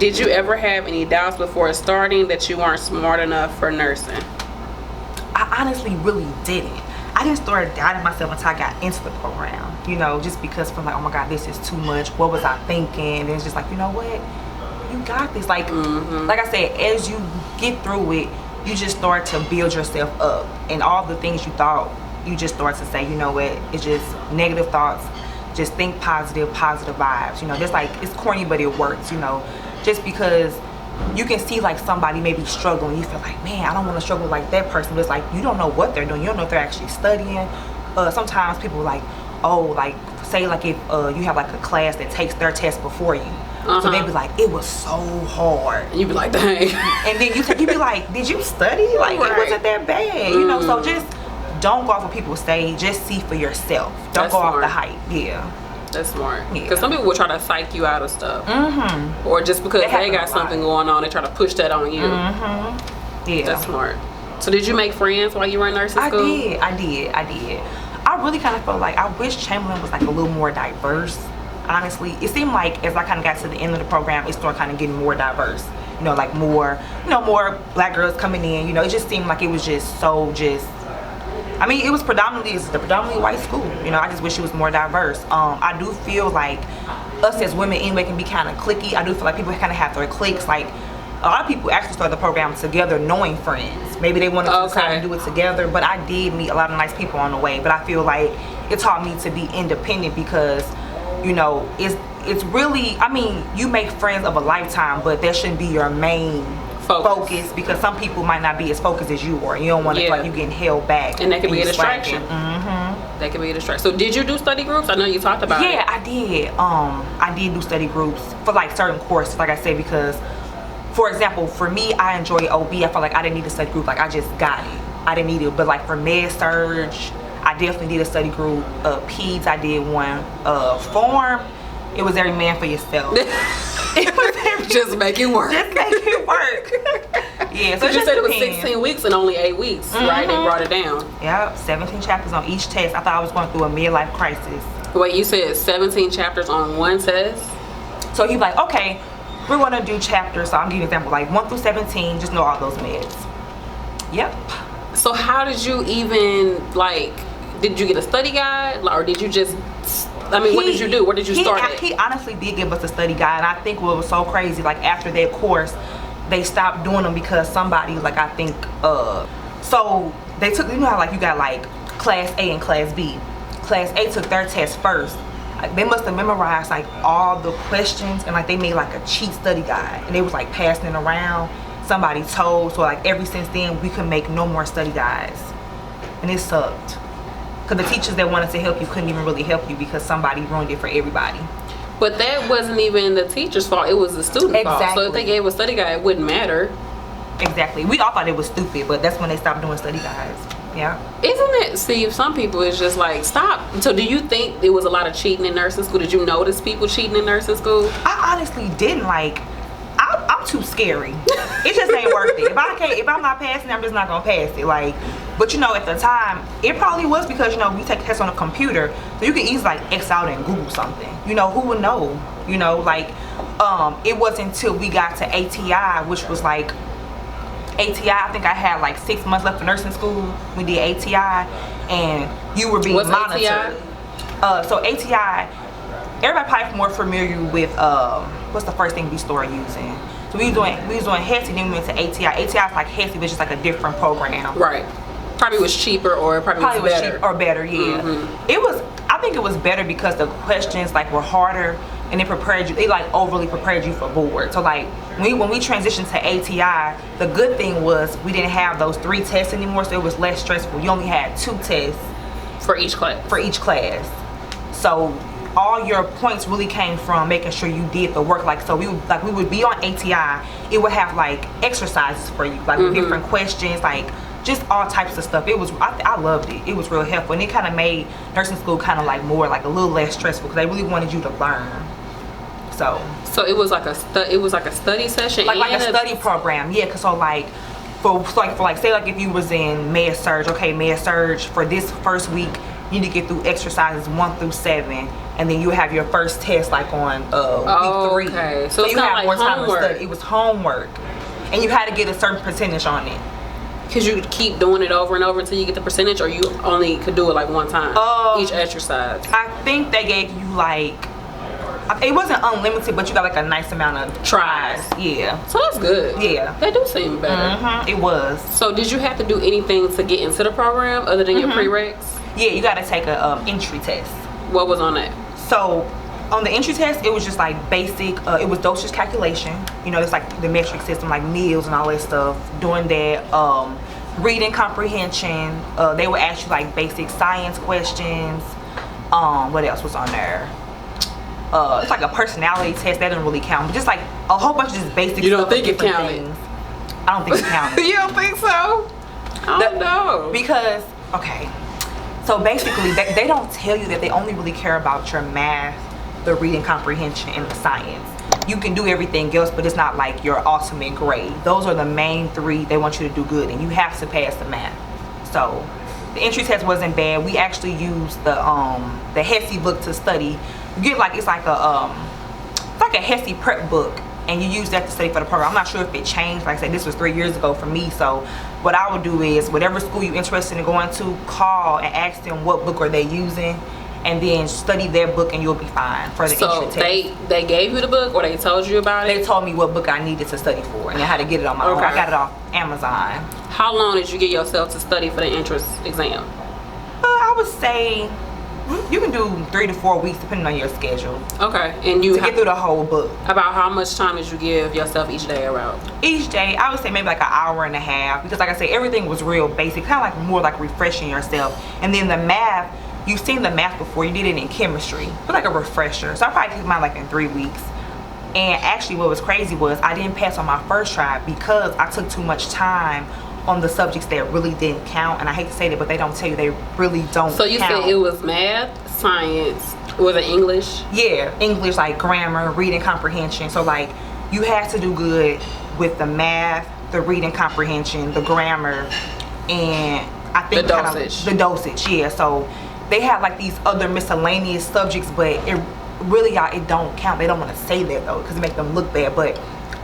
Did you ever have any doubts before starting that you weren't smart enough for nursing? I honestly really didn't. I didn't start doubting myself until I got into the program, you know, just because I'm like, oh my God, this is too much. What was I thinking? And it's just like, you know what? You got this. Like, like I said, as you get through it, you just start to build yourself up. And all the things you thought, you just start to say, you know what? It's just negative thoughts. Just think positive vibes. You know, just like, it's corny, but it works, you know. Just because you can see like somebody maybe struggling, you feel like, man, I don't want to struggle like that person. But it's like, you don't know what they're doing. You don't know if they're actually studying. Sometimes people are like, oh, like say like if you have like a class that takes their test before you, so they be like, it was so hard, and you be like, dang. And then you be like, did you study? Like, it wasn't that bad, you know. So just don't go off what people say. Just see for yourself. Don't go off the hype. Yeah. That's smart. Because some people will try to psych you out of stuff. Or just because they got something going on, they try to push that on you. Yeah. That's smart. So did you make friends while you were in nursing school? I did. I really kind of felt like I wish Chamberlain was like a little more diverse. Honestly, it seemed like as I kind of got to the end of the program, it started kind of getting more diverse. You know, like more black girls coming in. You know, it just seemed like it was just so I mean, it was predominantly white school. You know, I just wish it was more diverse. I do feel like us as women anyway can be kind of cliquey. I do feel like people kind of have their cliques. Like, a lot of people actually started the program together knowing friends. Maybe they wanted to decide to do it together, but I did meet a lot of nice people on the way. But I feel like it taught me to be independent because, you know, it's really, I mean, you make friends of a lifetime, but that shouldn't be your main focus, because some people might not be as focused as you are. You don't want to feel like you getting held back, and that can be a distraction. That can be a distraction. So did you do study groups? I know you talked about it. Yeah, I did. I did do study groups for like certain courses, like I said, because for example, for me, I enjoy OB. I felt like I didn't need a study group. Like, I just got it. I didn't need it. But like for med surge, I definitely did a study group. Peds, I did one. Form, it was every man for yourself. It was just make it work. Just make it work. Yeah, so you said it was 16 weeks and only 8 weeks, right? They brought it down. Yep, 17 chapters on each test. I thought I was going through a midlife crisis. Wait, you said 17 chapters on one test? So he's like, okay, we're going to do chapters. So I'm giving you an example, like 1 through 17, just know all those meds. Yep. So how did you even, like, did you get a study guide? Or did you just... I mean, what did you do? Where did you start? He honestly did give us a study guide. And I think what was so crazy, like after that course, they stopped doing them because somebody, like I think, so they took, you know how like you got like class A and class B. Class A took their test first. Like, they must have memorized like all the questions, and like they made like a cheat study guide, and they was like passing it around. Somebody told, so like ever since then we could make no more study guides, and it sucked. Because the teachers that wanted to help you couldn't even really help you because somebody ruined it for everybody. But that wasn't even the teacher's fault, it was the student's fault. So if they gave a study guide, it wouldn't matter. Exactly. We all thought it was stupid, but that's when they stopped doing study guides. Yeah. Isn't it? See, some people it's just like, stop. So do you think there was a lot of cheating in nursing school? Did you notice people cheating in nursing school? I honestly didn't. Like, I'm too scary. It just ain't worth it. If I'm not passing it, I'm just not gonna pass it. Like, but you know, at the time, it probably was because, you know, we take tests on a computer, so you can easily like X out and Google something. You know, who would know? You know, like, it wasn't until we got to ATI, which was like, ATI, I think I had like 6 months left of nursing school. We did ATI, and you were being monitored. ATI? So ATI, everybody probably more familiar with what's the first thing we started using? So we was doing HESI, then we went to ATI. ATI is like HESI, which is like a different program. Right. Probably was cheaper, or probably was better. Cheap or better, yeah. It was. I think it was better because the questions like were harder, and it prepared you. It like overly prepared you for board. So like when we transitioned to ATI, the good thing was we didn't have those 3 tests anymore, so it was less stressful. You only had 2 tests for each class. So all your points really came from making sure you did the work. Like, so we would be on ATI, it would have like exercises for you, like with different questions, like just all types of stuff. It was, I loved it. It was real helpful, and it kind of made nursing school kind of like more like a little less stressful because they really wanted you to learn. So it was like a study session, like a study program, yeah. Cause so like for say like if you was in med surge, okay, med surge for this first week, you need to get through exercises 1 through 7, and then you have your first test like on week 3. Okay, so you have like more time homework. to study. It was homework, and you had to get a certain percentage on it. Because you keep doing it over and over until you get the percentage, or you only could do it like one time each exercise? I think they gave you like, it wasn't unlimited, but you got like a nice amount of tries. Yeah. So that's good. Yeah. They do seem better. It was. So did you have to do anything to get into the program other than your prereqs? Yeah, you got to take a entry test. What was on that? So on the entry test, it was just like basic, it was dosage calculation. You know, it's like the metric system, like meals and all that stuff. Doing that, reading comprehension. They would ask you like basic science questions. What else was on there? It's like a personality test. That didn't really count, but just like a whole bunch of just basic. You don't stuff, think it counted? Things. I don't think it counted. You don't think so? I don't know. Because, okay, so basically they don't tell you that they only really care about your math, the reading comprehension, and the science. You can do everything else, but it's not like your ultimate grade. Those are the main 3 they want you to do good, and you have to pass the math. So the entry test wasn't bad. We actually used the HESI book to study. You get like, it's like a HESI prep book, and you use that to study for the program. I'm not sure if it changed. Like I said, this was 3 years ago for me. So what I would do is, whatever school you're interested in going to, call and ask them what book are they using, and then study their book, and you'll be fine for the entry test. So they gave you the book, or they told you about it? They told me what book I needed to study for, and I had to get it on my own. I got it off Amazon. How long did you give yourself to study for the entrance exam? I would say you can do 3 to 4 weeks depending on your schedule. Okay, and you to get through the whole book. About how much time did you give yourself each day around? Each day, I would say maybe like an hour and a half, because like I said, everything was real basic, kind of like more like refreshing yourself. And then the math, you've seen the math before, you did it in chemistry, but like a refresher. So I probably took mine like in 3 weeks. And actually what was crazy was I didn't pass on my first try because I took too much time on the subjects that really didn't count. And I hate to say that, but they don't tell you, they really don't So you count. said it was math, science, was it English? Yeah, English, like grammar, reading comprehension. So like you had to do good with the math, the reading comprehension, the grammar, and I think the dosage, yeah. So they had like these other miscellaneous subjects, but it really, y'all, it don't count. They don't want to say that though, because it make them look bad. But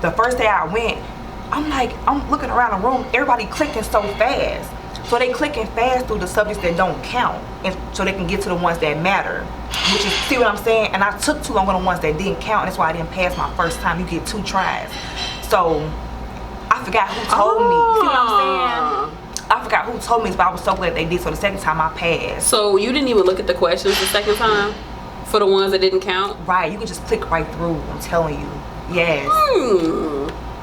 the first day I went, I'm looking around the room, everybody clicking so fast. So they clicking fast through the subjects that don't count, and so they can get to the ones that matter. Which is, see what I'm saying? And I took too long on the ones that didn't count. That's why I didn't pass my first time. You get 2 tries. So I forgot who told me. See what I'm saying? I forgot who told me, but I was so glad they did. So the second time I passed. So you didn't even look at the questions the second time for the ones that didn't count? Right. You can just click right through. I'm telling you. Yes.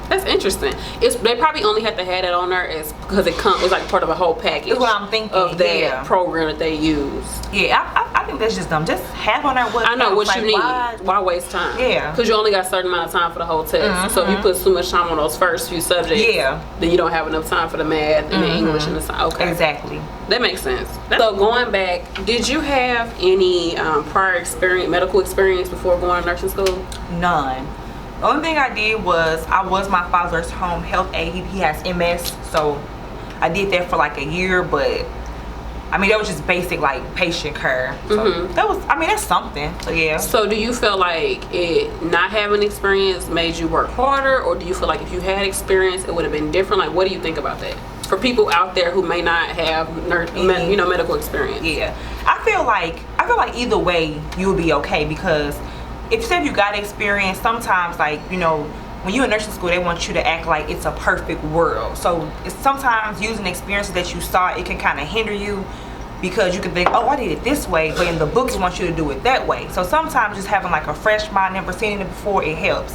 That's interesting. They probably only had to have that on there because it's like part of a whole package. That's what I'm thinking. Of that program that they use. Yeah, I think that's just dumb. Just have on there what I know what like, you need. Why waste time? Yeah. Because you only got a certain amount of time for the whole test. So if you put too much time on those first few subjects, then you don't have enough time for the math and the English and the science. Okay. Exactly. That makes sense. So going back, did you have any prior medical experience before going to nursing school? None. The only thing I did was I was my father's home health aide. He has MS, so I did that for like a year, but I mean that was just basic like patient care. So that was, I mean, that's something. So yeah. So do you feel like not having experience made you work harder, or do you feel like if you had experience it would have been different? Like, what do you think about that for people out there who may not have medical experience? Yeah, I feel like either way you would be okay, because if you got experience, sometimes like, you know, when you're in nursing school, they want you to act like it's a perfect world. So it's sometimes using experiences that you saw, it can kind of hinder you, because you can think, oh, I did it this way, but in the books they want you to do it that way. So sometimes just having like a fresh mind, never seen it before, it helps.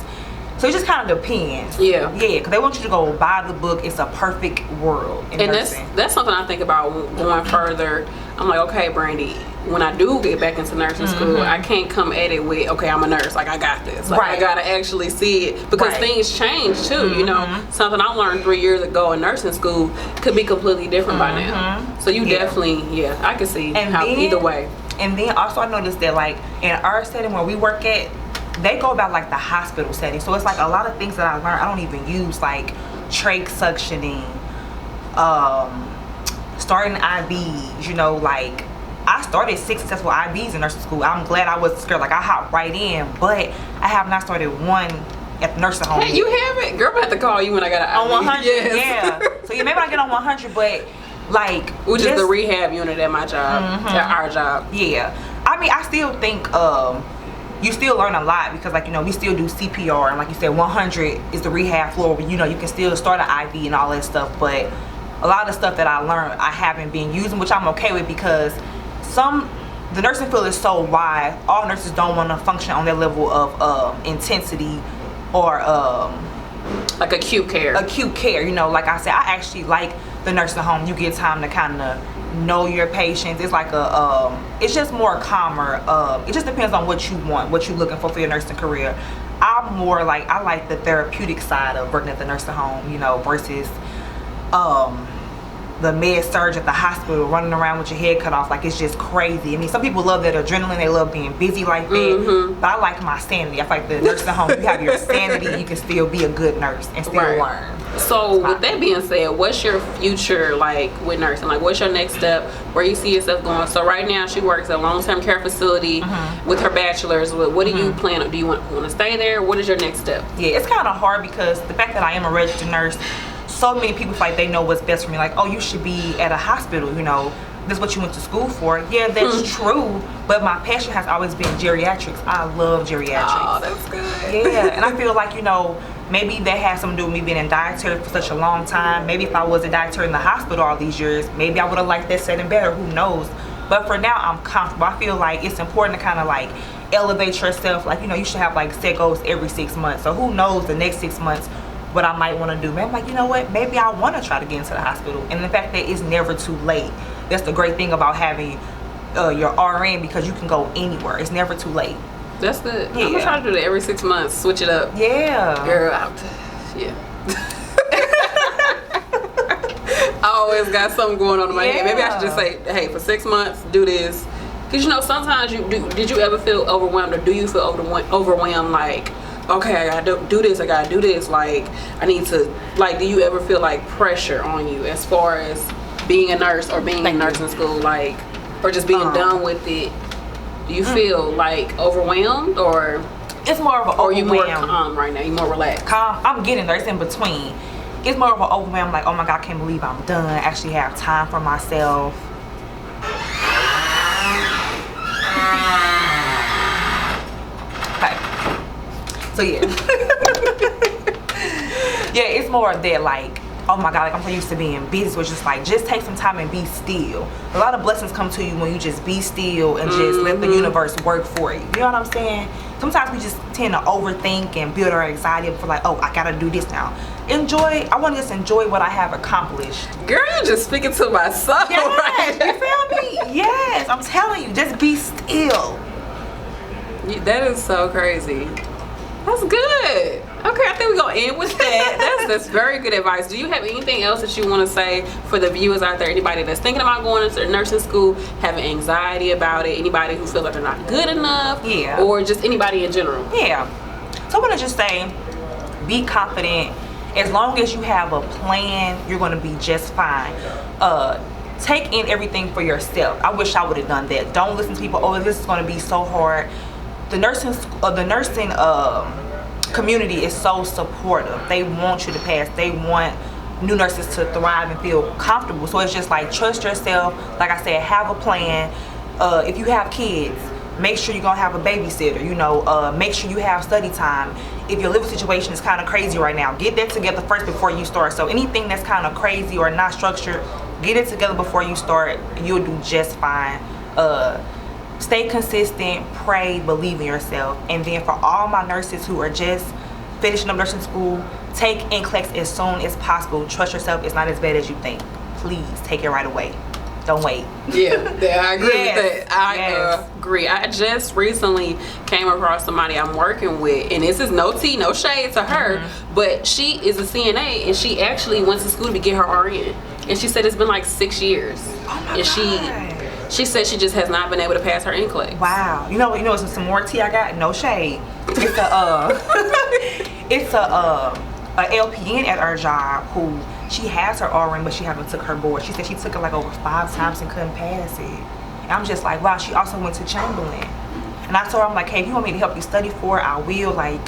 So it just kind of depends. Yeah, because they want you to go buy the book. It's a perfect world in nursing. That's something I think about going further. I'm like, okay, Brandy, when I do get back into nursing school, I can't come at it with, okay, I'm a nurse, like I got this. Like, I gotta actually see it, because things change too. You know, something I learned 3 years ago in nursing school could be completely different by now. So you definitely, I can see how either way. And then also I noticed that like in our setting where we work at, they go about like the hospital setting. So it's like a lot of things that I learned I don't even use, like trach suctioning, starting IVs, you know, like I started 6 successful IBs in nursing school. I'm glad I wasn't scared. Like, I hopped right in, but I have not started one at the nursing home. Hey, you haven't? Girl, I'm about to call you when I got an on IB. 100. Yes. Yeah. So yeah, maybe I get on 100, but like, which is the rehab unit at my job, at our job. Yeah. I mean, I still think you still learn a lot because, like, you know, we still do CPR, and like you said, 100 is the rehab floor where, you know, you can still start an IV and all that stuff. But a lot of the stuff that I learned, I haven't been using, which I'm okay with, because the nursing field is so wide. All nurses don't want to function on that level of intensity or like acute care. You know, like I said, I actually like the nursing home. You get time to kind of know your patients. It's like it's just more calmer. It just depends on what you want, what you're looking for your nursing career. I'm more like, I like the therapeutic side of working at the nursing home, you know, versus the med surge at the hospital, running around with your head cut off. Like, it's just crazy. I mean, some people love that adrenaline, they love being busy like that, but I like my sanity. I feel like the nursing home, you have your sanity, you can still be a good nurse and still learn. So with that being said, what's your future like with nursing? Like, what's your next step? Where you see yourself going? So right now she works at a long-term care facility with her bachelor's. What do you plan? Do you want to stay there? What is your next step? Yeah, it's kind of hard because the fact that I am a registered nurse, so many people feel like they know what's best for me. Like, oh, you should be at a hospital, you know, this is what you went to school for. Yeah, that's true, but my passion has always been geriatrics. I love geriatrics. Oh, that's good. Yeah, and I feel like, you know, maybe that has something to do with me being in dietary for such a long time. Maybe if I was a dietary in the hospital all these years, maybe I would have liked that setting better, who knows. But for now, I'm comfortable. I feel like it's important to kind of like elevate yourself. Like, you know, you should have like set goals every 6 months. So who knows the next 6 months what I might want to do. Maybe I'm like, you know what, maybe I want to try to get into the hospital. And the fact that it's never too late. That's the great thing about having your RN, because you can go anywhere. It's never too late. That's good. Yeah. I'm gonna try to do that every 6 months. Switch it up. Yeah. Girl, yeah. I always got something going on in my head. Maybe I should just say, hey, for 6 months, do this. Because, you know, sometimes did you ever feel overwhelmed, or do you feel overwhelmed like, okay, I gotta do this, like, I need to, like, do you ever feel like pressure on you as far as being a nurse or being in nursing school, like, or just being done with it? Do you feel like overwhelmed, or it's more of an overwhelm? Or you more calm right now? You more relaxed? Calm. I'm getting there. It's in between. It's more of an overwhelm, like, oh my God, I can't believe I'm done. I actually have time for myself. Okay. So yeah. Yeah, it's more of that, like, oh my God, like, I'm so used to being busy, so it's just like, just take some time and be still. A lot of blessings come to you when you just be still and just let the universe work for you. You know what I'm saying? Sometimes we just tend to overthink and build our anxiety for, like, oh, I gotta do this now. I want to just enjoy what I have accomplished. Girl, you're just speaking to my soul. Yes, right? you feel me? Yes, I'm telling you, just be still. That is so crazy. That's good. Okay, I think we're gonna end with that. That's very good advice. Do you have anything else that you want to say for the viewers out there? Anybody that's thinking about going into nursing school, having anxiety about it, anybody who feels like they're not good enough, or just anybody in general? Yeah. So I want to just say, be confident. As long as you have a plan, you're going to be just fine. Take in everything for yourself. I wish I would have done that. Don't listen to people, oh, this is going to be so hard. The nursing community is so supportive. They want you to pass. They want new nurses to thrive and feel comfortable. So it's just like, trust yourself. Like I said, have a plan. If you have kids, make sure you're gonna have a babysitter. You know, make sure you have study time. If your living situation is kind of crazy right now, get that together first before you start. So anything that's kind of crazy or not structured, get it together before you start. You'll do just fine. Stay consistent, pray, believe in yourself. And then for all my nurses who are just finishing up nursing school, take NCLEX as soon as possible. Trust yourself. It's not as bad as you think. Please take it right away. Don't wait. Yeah, I agree with that. I agree. I just recently came across somebody I'm working with, and this is no tea, no shade to her, but she is a CNA, and she actually went to school to get her RN. And she said it's been like 6 years. Oh my and God. She said she just has not been able to pass her NCLEX. Wow. You know some more tea I got? No shade. It's a LPN at our job who, she has her RN, but she haven't took her board. She said she took it like over 5 times and couldn't pass it. And I'm just like, wow, she also went to Chamberlain. And I told her, I'm like, hey, if you want me to help you study for it, I will. Like,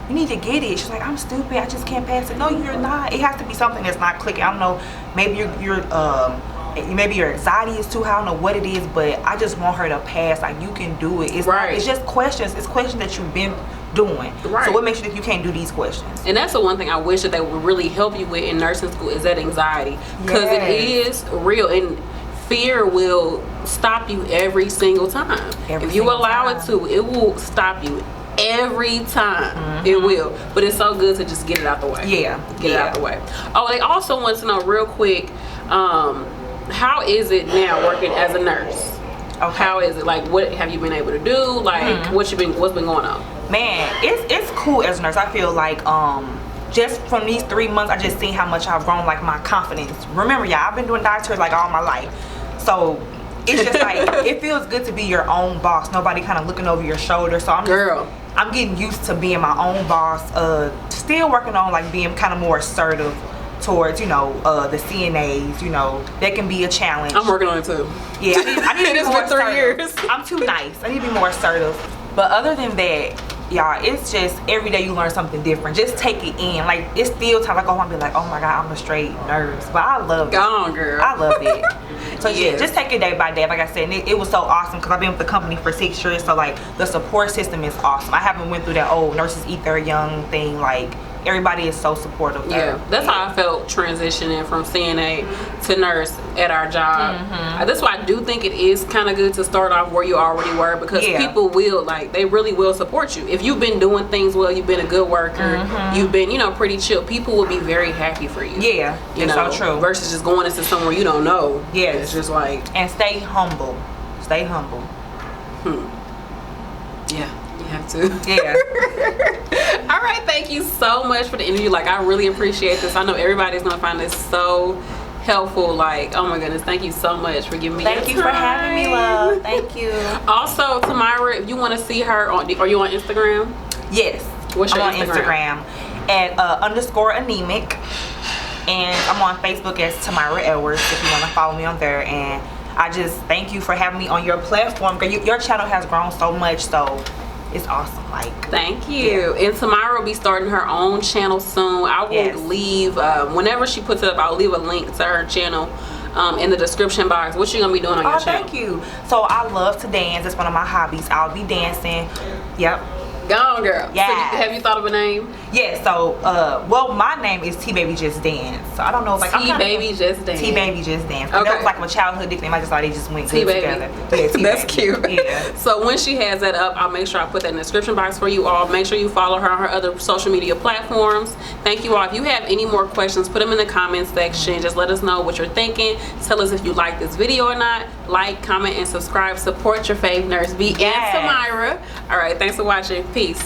you need to get it. She's like, I'm stupid, I just can't pass it. No, you're not. It has to be something that's not clicking. I don't know, maybe maybe your anxiety is too high. I don't know what it is, but I just want her to pass. Like, you can do it. It's right. It's just questions. It's questions that you've been doing. Right. So what makes you think you can't do these questions? And that's the one thing I wish that they would really help you with in nursing school is that anxiety, because it is real, and fear will stop you every single time. If you allow it to, it will stop you every time. It will. But it's so good to just get it out the way. Get it out the way. Oh, they also want to know real quick, how is it now working as a nurse? Okay. How is it? Like, what have you been able to do? Like, what's been going on? Man, it's cool as a nurse. I feel like just from these 3 months, I just seen how much I've grown, like my confidence. Remember, y'all, I've been doing dietary like all my life, so it's just like it feels good to be your own boss. Nobody kind of looking over your shoulder. So I'm getting used to being my own boss. Still working on like being kind of more assertive towards, you know, the CNAs. You know, that can be a challenge. I'm working on it too. Yeah, I need to be more assertive. 3 years. I'm too nice. I need to be more assertive. But other than that, y'all, it's just every day you learn something different. Just take it in. Like, it's still time. Like, I'll be like, oh my God, I'm a straight nurse. But I love it. Go on, girl. I love it. So yeah, just take it day by day. Like I said, and it was so awesome because I've been with the company for 6 years. So like, the support system is awesome. I haven't went through that old nurses eat their young thing. Like, everybody is so supportive. Yeah, that's how I felt transitioning from CNA to nurse at our job. That's why I do think it is kind of good to start off where you already were, because people will, like, they really will support you. If you've been doing things well, you've been a good worker, you've been, you know, pretty chill, people will be very happy for you. Yeah, you know, so true. Versus just going into somewhere you don't know. Yeah, it's just like, and stay humble. Stay humble. Yeah. You have to. Yeah. All right, thank you so much for the interview. Like, I really appreciate this. I know everybody's gonna find this so helpful. Like, oh my goodness, thank you so much for giving me Thank you for having me, love. Thank you. Also, Tamira, if you want to see her are you on Instagram? Yes. What's your I'm Instagram? on Instagram at _anemic, and I'm on Facebook as Tamira Edwards if you want to follow me on there. And I just thank you for having me on your platform. Your channel has grown so much, so it's awesome. Like, thank you. And Tamira will be starting her own channel soon. I will leave whenever she puts it up, I'll leave a link to her channel in the description box. What you gonna be doing on your channel? Thank you. So I love to dance. It's one of my hobbies. I'll be dancing. Yep. Go on, girl. Yeah. So have you thought of a name? Yeah. So well, my name is T Baby Just Dance. So I don't know if like T Baby Just Dance. T Baby Just Dance. Okay. That was like my childhood nickname. I just thought they just went good together. Yeah, that's cute. Yeah. So when she has that up, I'll make sure I put that in the description box for you all. Make sure you follow her on her other social media platforms. Thank you all. If you have any more questions, put them in the comment section. Just let us know what you're thinking. Tell us if you like this video or not. Like, comment, and subscribe. Support your fave nurse B and Tamira. All right, thanks for watching. Peace.